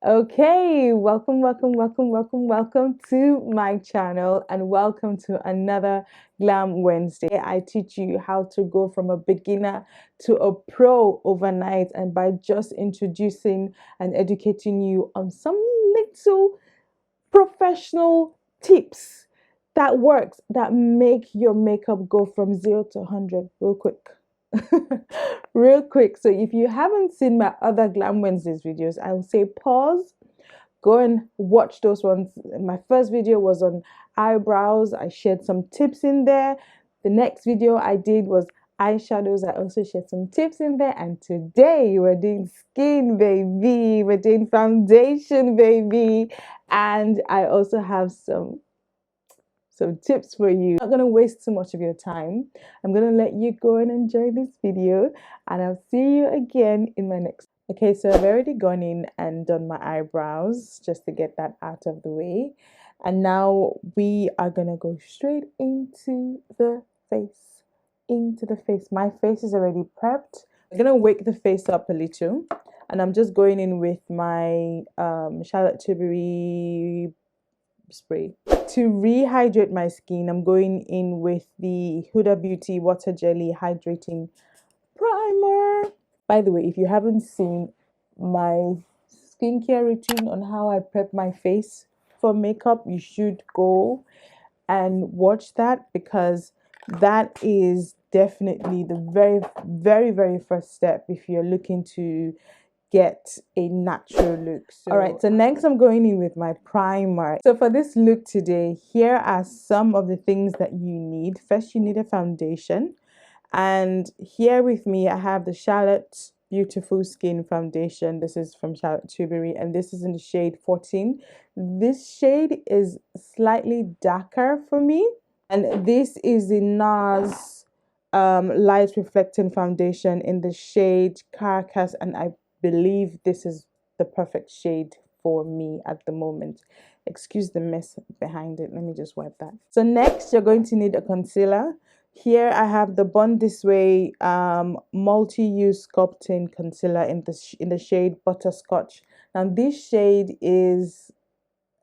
Okay, welcome to my channel and welcome to another Glam Wednesday. I teach you how to go from a beginner to a pro overnight, and by just introducing and educating you on some little professional tips that works that make your makeup go from 0 to 100 real quick. Real quick. So if you haven't seen my other Glam Wednesdays videos, I will say pause, go and watch those ones. My first video was on eyebrows. I shared some tips in there. The next video I did was eyeshadows. I also shared some tips in there. And today we're doing skin, baby. We're doing foundation, baby. And I also have some tips for you. I'm not gonna waste too much of your time. I'm gonna let you go and enjoy this video, and I'll see you again in my next. Okay, so I've already gone in and done my eyebrows just to get that out of the way, and now we are gonna go straight into the face. My face is already prepped. I'm gonna wake the face up a little, and I'm just going in with my Charlotte Tilbury spray. To rehydrate my skin, I'm going in with the Huda Beauty Water Jelly Hydrating Primer. By the way, if you haven't seen my skincare routine on how I prep my face for makeup, you should go and watch that, because that is definitely the very first step if you're looking to get a natural look. All right, so next I'm going in with my primer. So for this look today, here are some of the things that you need. First, you need a foundation, and here with me I have the Charlotte Beautiful Skin Foundation. This is from Charlotte Tilbury, and this is in the shade 14. This shade is slightly darker for me, and this is the NARS light reflecting foundation in the shade Carcass, and I believe this is the perfect shade for me at the moment. Excuse the mess behind it. Let me just wipe that. So next, you're going to need a concealer. Here I have the Bond This Way multi-use sculpting concealer in the shade Butterscotch. Now this shade is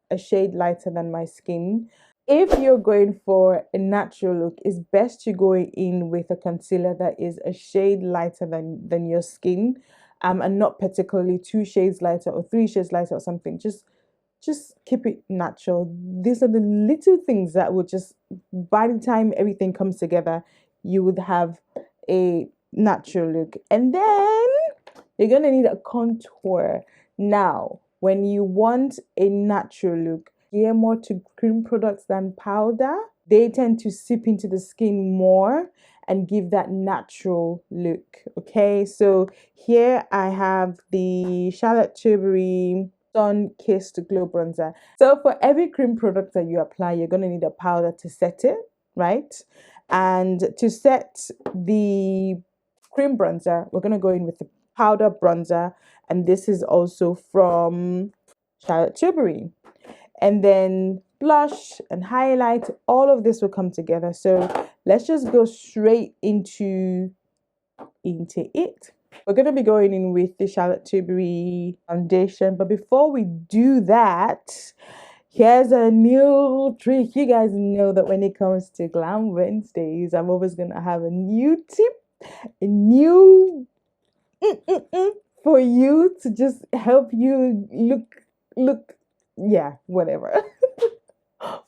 a shade lighter than my skin. If you're going for a natural look, it's best to go in with a concealer that is a shade lighter than your skin, and not particularly 2 shades lighter or 3 shades lighter or something. Just keep it natural. These are the little things that will just, by the time everything comes together, you would have a natural look. And then you're gonna need a contour. Now, when you want a natural look, gear more to cream products than powder. They tend to seep into the skin more and give that natural look. Okay, so here I have the Charlotte Tilbury Sun Kissed Glow Bronzer. So for every cream product that you apply, you're going to need a powder to set it, right? And to set the cream bronzer, we're going to go in with the powder bronzer, and this is also from Charlotte Tilbury. And then blush and highlight, all of this will come together. So let's just go straight into it. We're going to be going in with the Charlotte Tilbury foundation, but before we do that, here's a new trick. You guys know that when it comes to Glam Wednesdays, I'm always going to have a new tip, a new for you to just help you look, yeah, whatever.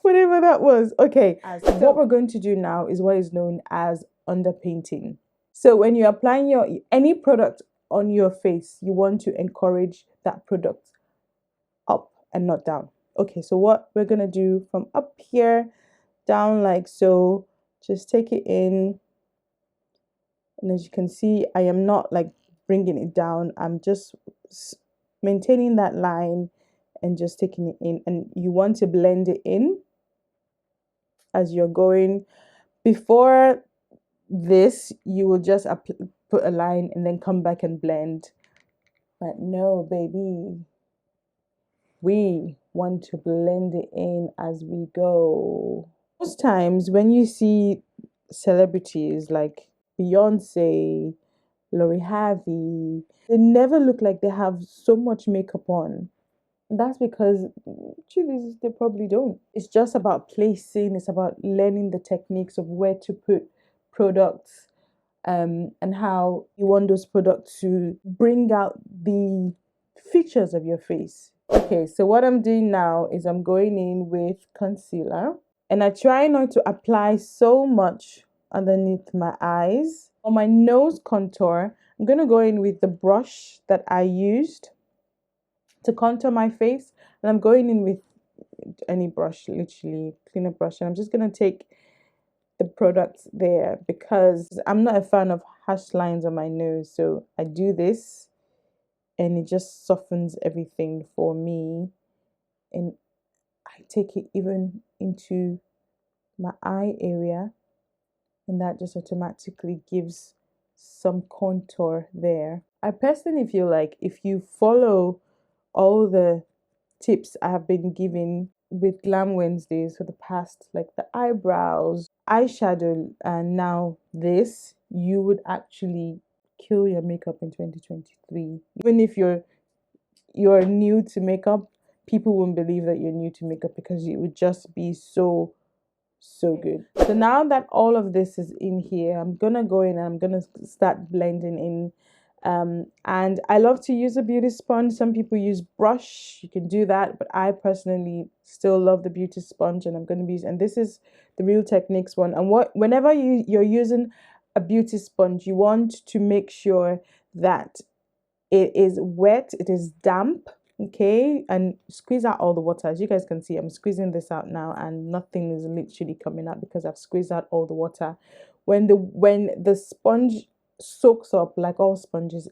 Whatever that was. Okay, so what we're going to do now is what is known as underpainting. So when you're applying any product on your face, you want to encourage that product up and not down. Okay, so what we're gonna do from up here down like so, just take it in, and as you can see, I am not like bringing it down. I'm just maintaining that line and just taking it in, and you want to blend it in as you're going. Before this, you will just put a line and then come back and blend, but no, baby, we want to blend it in as we go. Most times when you see celebrities like Beyonce, Lori Harvey, they never look like they have so much makeup on. That's because they probably don't. It's just about placing, it's about learning the techniques of where to put products, and how you want those products to bring out the features of your face. Okay, so what I'm doing now is I'm going in with concealer, and I try not to apply so much underneath my eyes. On my nose contour, I'm going to go in with the brush that I used to contour my face, and I'm going in with any brush, literally cleaner brush, and I'm just going to take the products there because I'm not a fan of harsh lines on my nose. So I do this and it just softens everything for me, and I take it even into my eye area, and that just automatically gives some contour there. I personally feel like if you follow all the tips I have been giving with Glam Wednesdays for the past, like the eyebrows, eyeshadow, and now this, you would actually kill your makeup in 2023. Even if you're new to makeup, people won't believe that you're new to makeup because it would just be so good. So now that all of this is in here, I'm gonna go in and I'm gonna start blending in. And I love to use a beauty sponge. Some people use brush, you can do that, but I personally still love the beauty sponge, and I'm going to be using, and this is the Real Techniques one. And whenever you're using a beauty sponge, you want to make sure that it is wet, it is damp, okay, and squeeze out all the water. As you guys can see, I'm squeezing this out now, and nothing is literally coming out because I've squeezed out all the water. When the sponge soaks up, like all sponges,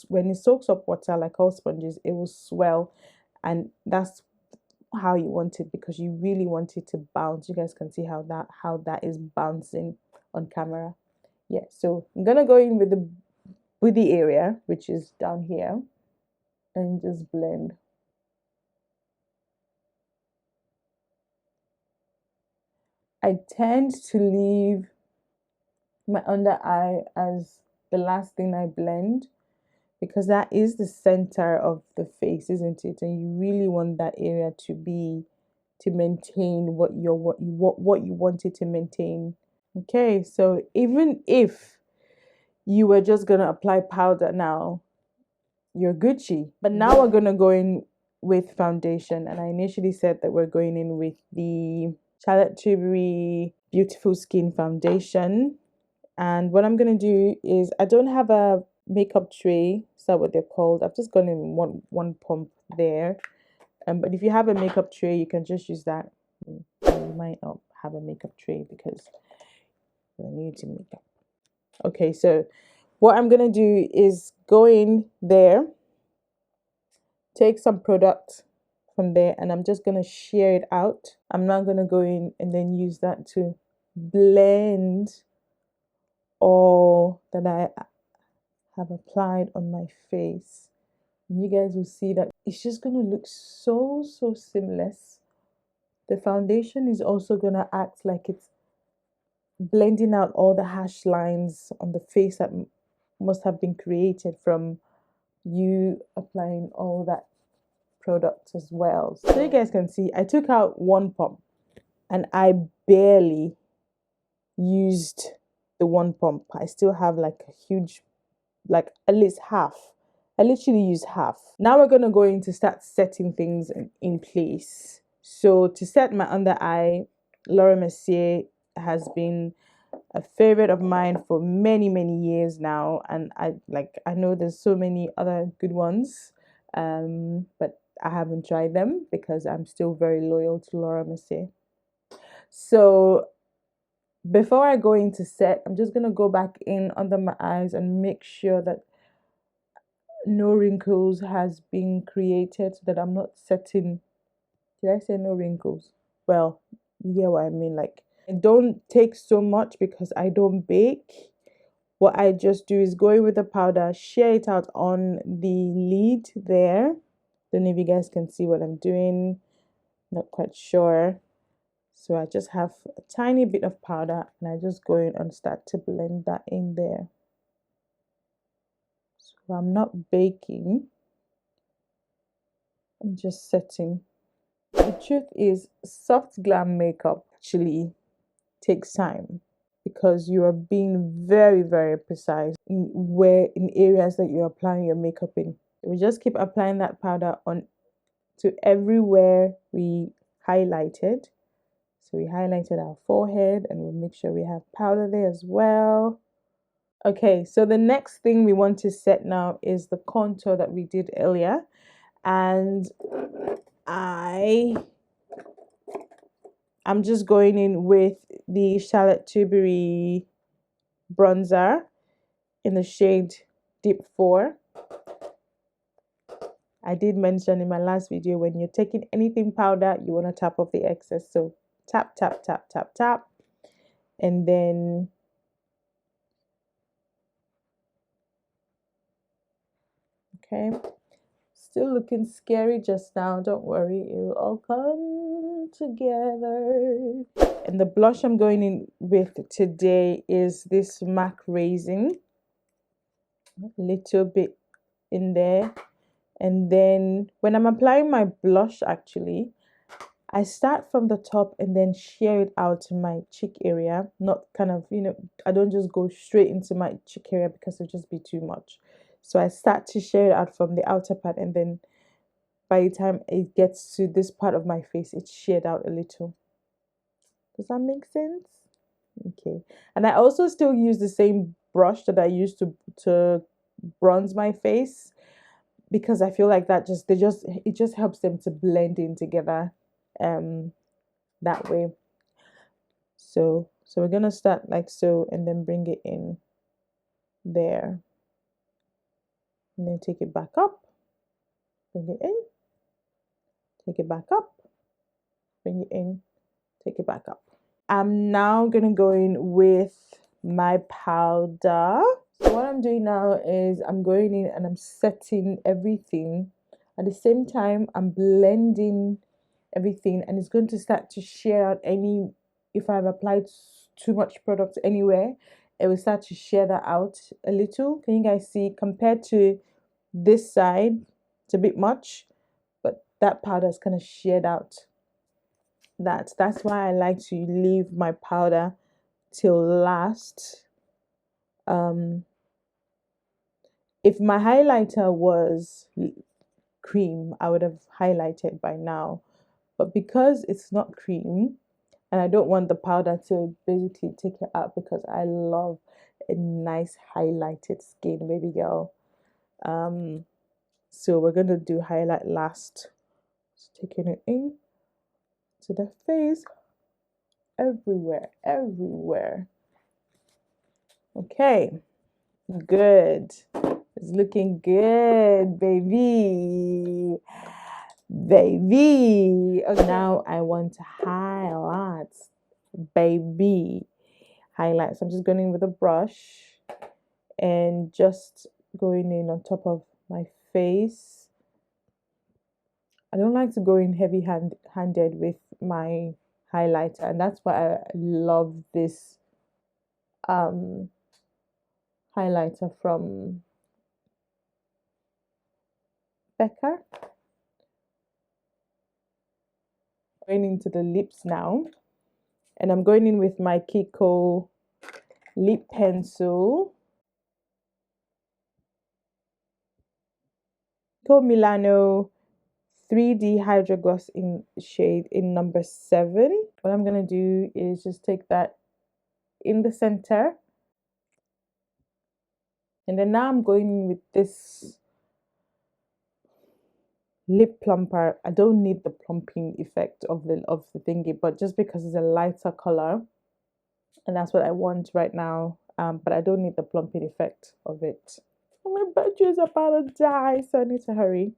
when it soaks up water like all sponges, it will swell, and that's how you want it because you really want it to bounce. You guys can see how that is bouncing on camera. Yeah, so I'm gonna go in with the area, which is down here, and just blend. I tend to leave my under eye as the last thing I blend because that is the center of the face, isn't it? And you really want that area to maintain what you want it to maintain. Okay, so even if you were just gonna apply powder now, you're Gucci. But now we're gonna go in with foundation, and I initially said that we're going in with the Charlotte Tilbury Beautiful Skin Foundation. And what I'm gonna do is, I don't have a makeup tray, is that what they're called? I've just gone in one pump there. But if you have a makeup tray, you can just use that. You might not have a makeup tray because you're new to makeup. Okay, so what I'm gonna do is go in there, take some product from there, and I'm just gonna share it out. I'm not gonna go in and then use that to blend all that I have applied on my face. And you guys will see that it's just gonna look so seamless. The foundation is also gonna act like it's blending out all the harsh lines on the face that must have been created from you applying all that product as well. So you guys can see I took out one pump and I barely used the one pump. I still have like a huge, like at least half. I literally use half. Now we're gonna go in to start setting things in place. So to set my under eye, Laura Mercier has been a favorite of mine for many years now, and I know there's so many other good ones, but I haven't tried them because I'm still very loyal to Laura Mercier. So before I go into set, I'm just gonna go back in under my eyes and make sure that no wrinkles has been created, so that I'm not setting. Did I say no wrinkles? Well, you get what I mean. Like, I don't take so much because I don't bake. What I just do is go in with the powder, share it out on the lid there. Don't know if you guys can see what I'm doing. Not quite sure. So I just have a tiny bit of powder, and I just go in and start to blend that in there. So I'm not baking. I'm just setting. The truth is, soft glam makeup actually takes time because you are being very, very precise in areas that you're applying your makeup in. We just keep applying that powder on to everywhere we highlighted. So we highlighted our forehead, and we'll make sure we have powder there as well. Okay, so the next thing we want to set now is the contour that we did earlier. And I'm just going in with the Charlotte Tilbury bronzer in the shade Deep 4. I did mention in my last video, when you're taking anything powder, you want to tap off the excess. So tap, tap, tap, tap, tap. And then okay, still looking scary just now. Don't worry, it will all come together. And the blush I'm going in with today is this MAC Raisin. A little bit in there. And then when I'm applying my blush, actually, I start from the top and then share it out to my cheek area. Not kind of, I don't just go straight into my cheek area because it'll just be too much. So I start to share it out from the outer part, and then by the time it gets to this part of my face, it's shared out a little. Does that make sense? Okay. And I also still use the same brush that I used to bronze my face, because I feel like that it just helps them to blend in together that way. So we're gonna start like so, and then bring it in there, and then take it back up, bring it in, take it back up, bring it in, take it back up. I'm now gonna go in with my powder. So what I'm doing now is I'm going in and I'm setting everything. At the same time, I'm blending everything, and it's going to start to share out if I've applied too much product anywhere, it will start to share that out a little. Can you guys see? Compared to this side, it's a bit much, but that powder is kind of shared out. That's why I like to leave my powder till last. If my highlighter was cream, I would have highlighted by now, but because it's not cream, and I don't want the powder to basically take it out, because I love a nice highlighted skin, baby girl. So we're gonna do highlight last. Just taking it in to the face, everywhere. Okay, good. It's looking good, baby. Okay, now I want to highlight, baby. Highlights. I'm just going in with a brush and just going in on top of my face. I don't like to go in heavy-handed with my highlighter, and that's why I love this highlighter from Becca. Going into the lips now, and I'm going in with my Kiko lip pencil. Kiko Milano 3D Hydro Gloss in shade in number 7. What I'm gonna do is just take that in the center, and then now I'm going in with this lip plumper. I don't need the plumping effect of the thingy, but just because it's a lighter color, and that's what I want right now. But I don't need the plumping effect of it. My battery is about to die, so I need to hurry.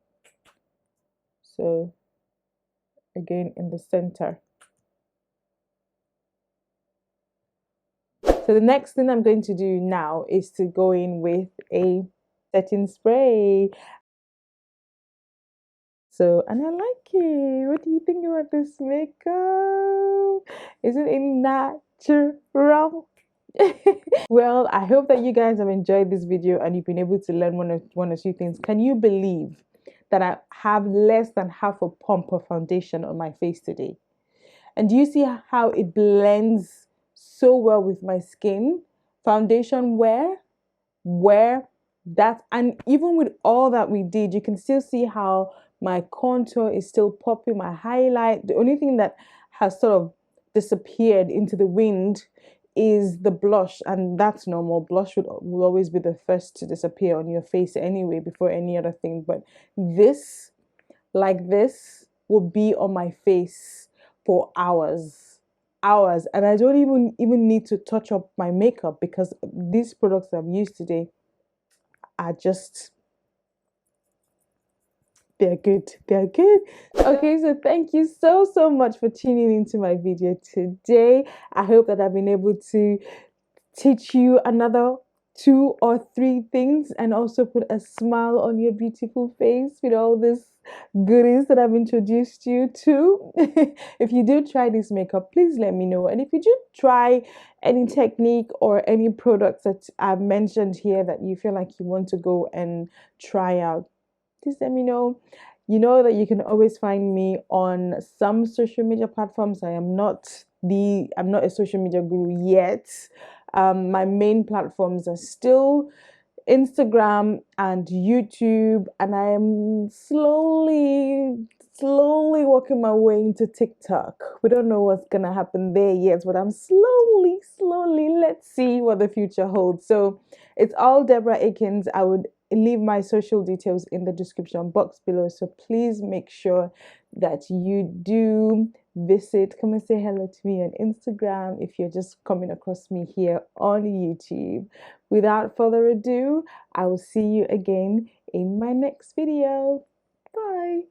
So again in the center. So the next thing I'm going to do now is to go in with a setting spray. So, and I like it. What do you think about this makeup? Isn't it natural? Well, I hope that you guys have enjoyed this video and you've been able to learn one or two things. Can you believe that I have less than half a pump of foundation on my face today. And do you see how it blends so well with my skin? Foundation where that, and even with all that we did, you can still see how my contour is still popping, my highlight. The only thing that has sort of disappeared into the wind is the blush, and that's normal. Blush will always be the first to disappear on your face anyway before any other thing. But this, like this, will be on my face for hours, and I don't even need to touch up my makeup because these products I've used today are just, they're good. Okay, so thank you so much for tuning into my video today. I hope that I've been able to teach you another 2 or 3 things and also put a smile on your beautiful face with all this goodies that I've introduced you to. If you do try this makeup, please let me know. And if you do try any technique or any products that I've mentioned here that you feel like you want to go and try out, please let me know. You know that you can always find me on some social media platforms. I'm not a social media guru yet. My main platforms are still Instagram and YouTube, and I am slowly working my way into TikTok. We don't know what's gonna happen there yet, but I'm slowly. Let's see what the future holds. So it's all Deborah Akins. I would leave my social details in the description box below. So please make sure that you do come and say hello to me on Instagram if you're just coming across me here on YouTube. Without further ado, I will see you again in my next video. Bye.